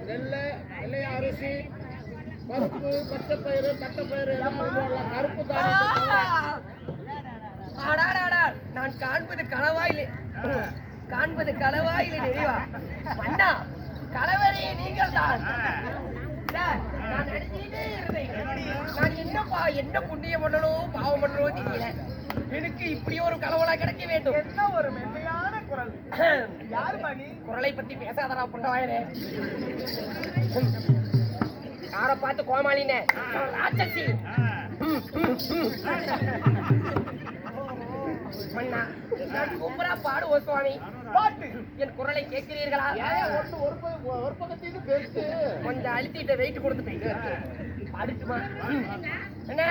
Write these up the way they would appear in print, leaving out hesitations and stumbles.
வெள்ளை அரிசி, பருப்பு, பச்சைப்பயிறு, தட்டைப்பயிறு எல்லாம் போடலாம். கருப்பு நான் காண்பது களவாயிலே நிறைவா அண்ணா, கலவரையே நீங்கள் தான். நான் நினைச்சிட்டே இருந்தேன், நான் என்ன புண்ணியம் பண்ணணும் பாவம் பண்ணணும் தெரியல. எனக்கு இப்படி ஒரு கலவலா கிடைக்க வேண்டும். என்ன ஒரு மென்மையான குரல். யாரு மணி? குரலை பத்தி பேசாதரா புண்டவாயனே. யார பார்த்து கோமாளினே ராட்சசி. சூப்பரா பாடுவோம் சுவாமி. பாட்டு என் குரலை கேட்கிறீர்களா? ஒரு பக்கத்துக்கு பெருசு கொஞ்சம் அழுத்திட்ட வெயிட் கொடுத்துட்டு அடுத்துமா என்ன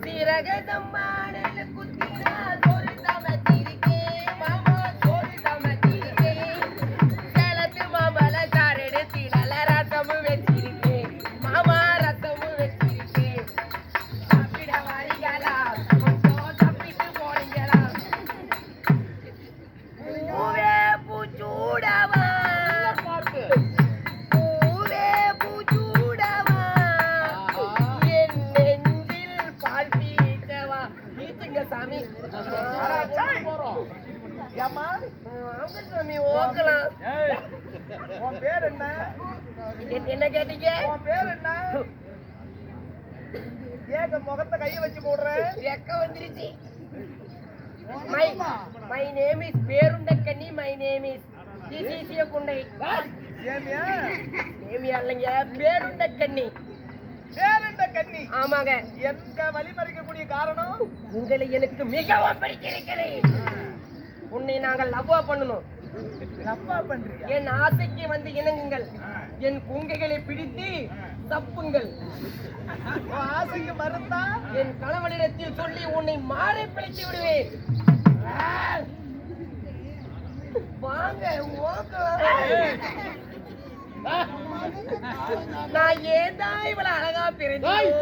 சீரகதம்மான குத்தினா தோல் சமத்திருக்கே மாமா, தோல் சமத்திருக்கே சேலத்து மாமல சாரெடுத்து நல்ல ரசமும் வச்சிருக்கே மாமா, ரசமும் வச்சிருக்கே. சாப்பிட வாரிகளா, கொஞ்சம் தப்பிட்டு போறீங்களா? பூவே பூச்சூடவா, பாட்டு பூவே பூச்சூடவா, என் நெஞ்சில் பால் பீச்சவா. பீச்சுங்க சாமி. போறோம். ஏமா ஆமா சாமி, ஓக்கலாம். உன் பேர் என்ன? என்ன கேட்டீங்க? உன் பேர் என்ன? ஏக முகத்தை கைய வச்சு போடுற. வெக்க வந்துருச்சு. மை நேம் இஸ் பேருண்டக்கண்ணி. மை நேம் இஸ் ஜிசிசிய குண்டை. ஏமியா? நேமியா இல்லைங்க, பேருண்டக்கண்ணி. பேருண்ட கண்ணி. ஆமாங்க. எங்க வழிமறிக்கக்கூடிய காரணம் உங்களை எனக்கு மிகவும் பிடிச்சிருக்கிறேன். உன்னை நாங்கள் லவ்வா பண்ணணும். தப்பா பண்றியா? என் ஆசைக்கு வந்து இணங்குங்கள். என் பூங்கைகளை பிடித்து தப்புங்கள். உன் ஆசைக்கு மறுத்தா என் கணவனிடத்தில் சொல்லி உன்னை மாறி பிழைத்து விடுவேன். வாங்க ஓக்கலாம். நான் ஏதான் இவ்வளவு அழகா பிறந்தேன்.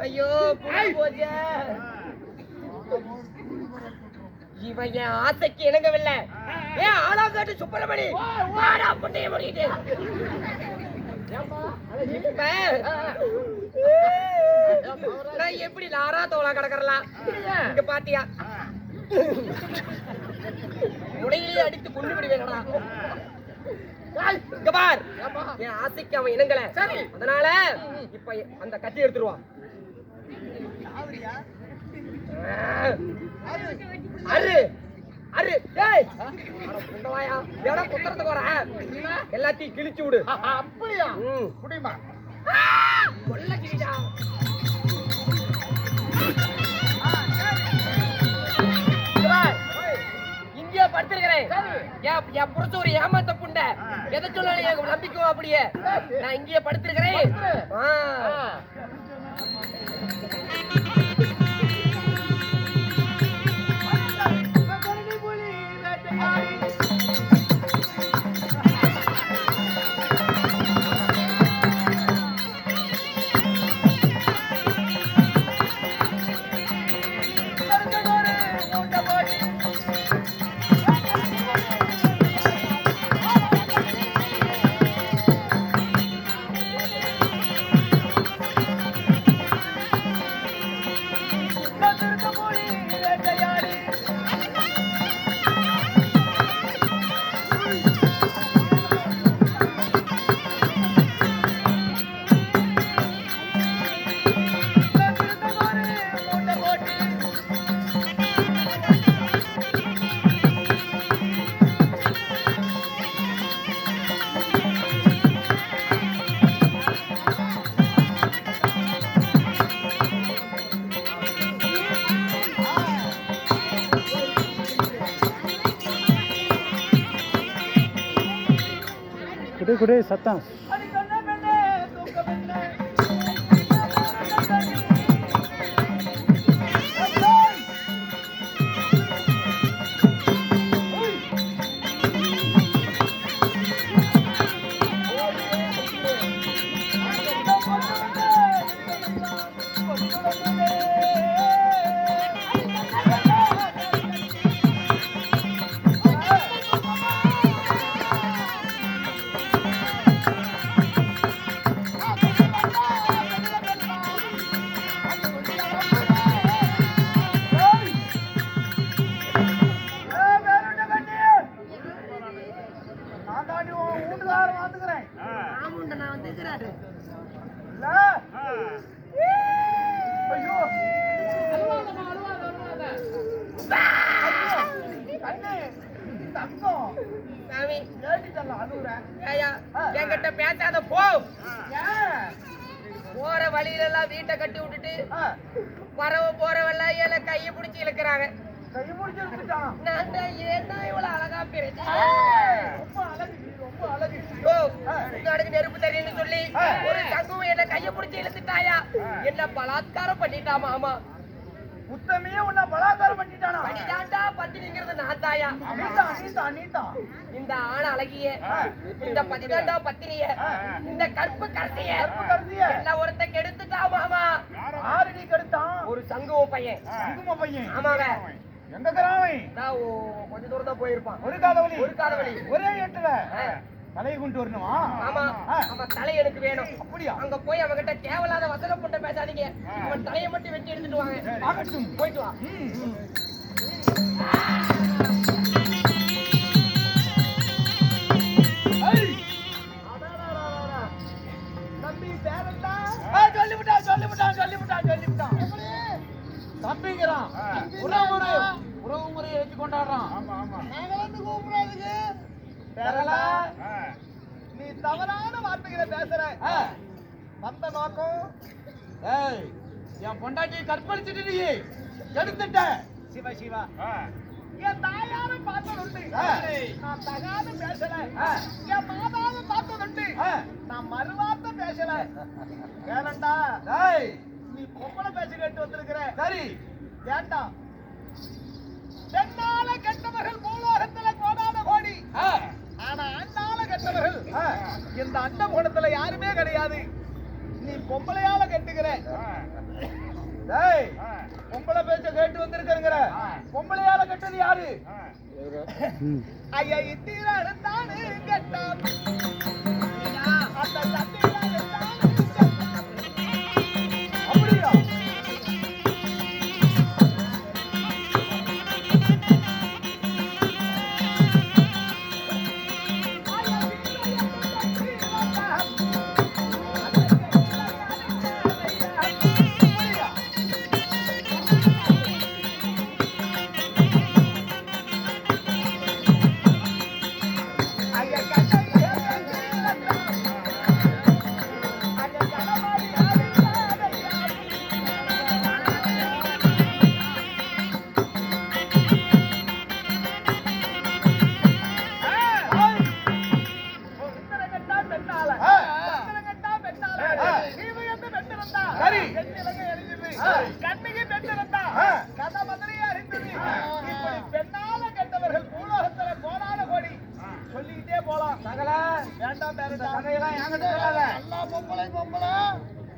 ஐயோ போச்சே. இவன் என் ஆசைக்கு இணங்கவில்லை. ஏன் ஆளாங்காட்டு சுப்பிரமணி வாடா புண்ணிய முடியுது. நான் எப்படி லாரா தோலா கிடக்கறலாம் இங்க பாத்தியா? முனையிலே அடித்து கொண்டு விடுவேனடா. இங்க பார், என் ஆசைக்கு அவன் இணங்கல. சரி, அதனால இப்ப அந்த கத்தி எடுத்துருவான். அரு அரு டேய் குண்டவாயா, எடா குத்துறதுக்கு வர எல்லாத்தையும் கிழிச்சு விடு. அப்படியா? குடிமா கொல்ல கிழிடா. இங்கே படுத்திருக்கிறேன். என் புருஷ ஒரு ஏமாத்த புண்ட எதை சொன்னாலும் நம்பிக்கை அப்படியே. நான் இங்கேயே படுத்திருக்கிறேன். குடி குடி சத்தம். அது சொன்ன பெண்ணே தூக்கம் என்ன நான் வந்துக்கிறாரு சாமி என்கிட்ட பேசாத போ. போற வழியில எல்லாம் வீட்டை கட்டி விட்டுட்டு போறவெல்லாம் ஏல கையை பிடிச்சி இழுக்கிறாங்க. நான் தான் ஏன்னா இவ்வளவு அழகா பேசுறேன். நெருப்பு தெரியுன்னு சொல்லி ஒரு சங்கம் என்ன கையை பிடிச்சி இழுத்துட்டாயா, என்ன பலாத்காரம் பண்ணிட்டா மாமா. உத்தமையே உன்னை பலாத்காரம் பண்ணிட்டானா? பண்ணிட்டாண்டா. பத்தினிங்கிறது நான் தாயா. இந்த ஆண அழகிய, இந்த பதினாண்டா பத்தினிய, இந்த கற்பு கரசிய எல்லாம் ஒருத்த கெடுத்துட்டா மாமா. ஆறு நீ கெடுத்தான்? ஒரு சங்குவ பையன். ஆமாங்க. எங்க கிராமம்? கொஞ்ச தூரம் தான் போயிருப்பான். ஒரு காதவழி ஒரே எட்டுல தலையை கொண்டு வரணுமா? ஆமா. அவன் தலை எனக்கு வேணும். அப்படியா? அங்க போய் அவங்கிட்ட தேவையில்லாத வசன போட்டு பேசாதீங்க. அவன் தலையை மட்டும் வெட்டி எடுத்துட்டு வாங்க. ஆகட்டும், போயிட்டு வா. தம்பி பேரண்டா சொல்லிவிட்டான் தம்பிங்கிறான். உறவு முறையை வச்சு கொண்டாடுறான். நீ தவறான வார்த்தைகளை பேசுற. வந்த நோக்கம் என் பொண்டாட்டியை கற்பழிச்சுட்டு நீ கெடுத்துட்ட. சிவா என் தாயார பார்த்ததுண்டு, நான் தகாத பேசல. என் மாதாவை பார்த்ததுண்டு, நான் மறுவார்த்தை பேசல. வேணண்டா, நீ பொம்பளை பேச கேட்டு வந்திருக்கிற. சரி ஏண்டா, பெண்ணால கெட்டவர்கள் பூலோகத்துல கோடான கோடி, ஆனா அண்ணால கெட்டவர்கள் இந்த அண்ட கோணத்துல யாருமே கிடையாது. நீ பொம்பளையால கெட்டுக்கிற. பொம்பளை பேச்ச கேட்டு வந்திருக்கிற. பொம்பளையால கெட்டது யாரு? ஐயா இத்தீரானு கெட்டான். அந்த அப்படியா?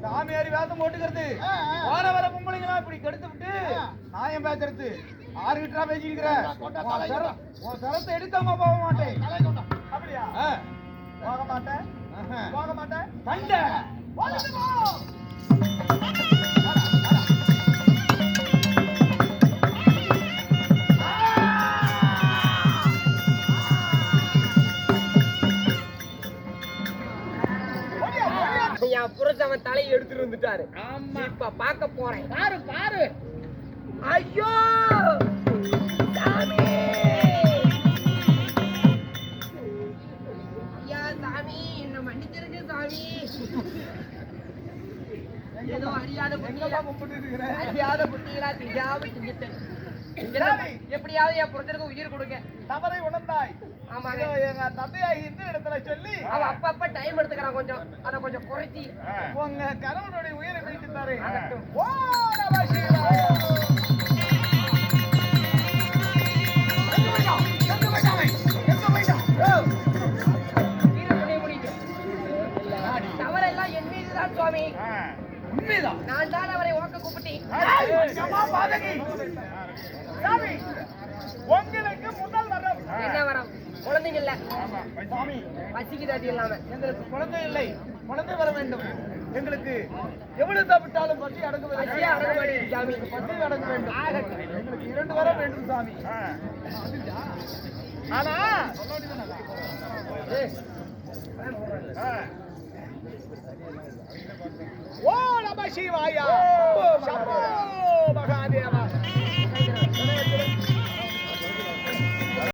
சாமியாரி வேதம் போட்டுக்கிறது. வர வர பொம்பளைங்களா இப்படி கெடுத்து விட்டு நாயம் பேசுறது. ஆறுகிட்டா பேசிக்கிற சரத்தை எடுக்காம போக மாட்டேன். அப்படியா? போக மாட்டேன் சண்டை. புரட்சவன் தலையை எடுத்துட்டு வந்துட்டாரு. இப்ப பாக்க போறேன். பாரு. ஐயோ சாமி, ஐயா சாமி, என்ன மன்னிச்சிருங்க சாமி. ஏதோ அறியாத புத்திகளா தெரியாம செஞ்சுட்டேன். எப்படியாவது என் புரட்சனுக்கு உயிர் கொடுங்க. தவறை உணர்ந்தாய். ஆமாங்க. இதோ எங்க தந்தையாகி இந்த இடத்துல சொல்லி அவ அப்பப்ப டைம் எடுத்துக்கிறான் கொஞ்சம். அத கொஞ்சம் குறைச்சி உங்க கணவனுடைய உயிரை மீட்டுத்தாரு. ஆகட்டும். ஓ நம சிவாய. வீரத்துணை முடிக்கும். தவறெல்லாம் என் மீதுதான் சுவாமி. உண்மைதான். நான் தான் அவரை ஓக்க கூப்பிட்டு அம்மா பாதகி. சாமி, உங்களுக்கு முதல் வரம். என்ன வரம்? குழந்தைங்க இல்ல. சாமி, பசிக்குதாட்டி இல்லாம. எங்களுக்கு குழந்தை இல்லை, குழந்தை வர வேண்டும். எங்களுக்கு எவ்வளவு தப்பிட்டாலும் பசி அடங்குவதில்லை. பசியே அடங்க மாட்டேங்குது சாமி. பசி அடங்க வேண்டும். எங்களுக்கு 2 வரம் வேண்டும் சாமி. ஆனா ஓ நம சிவாயா. சம்போ மகாதேவா.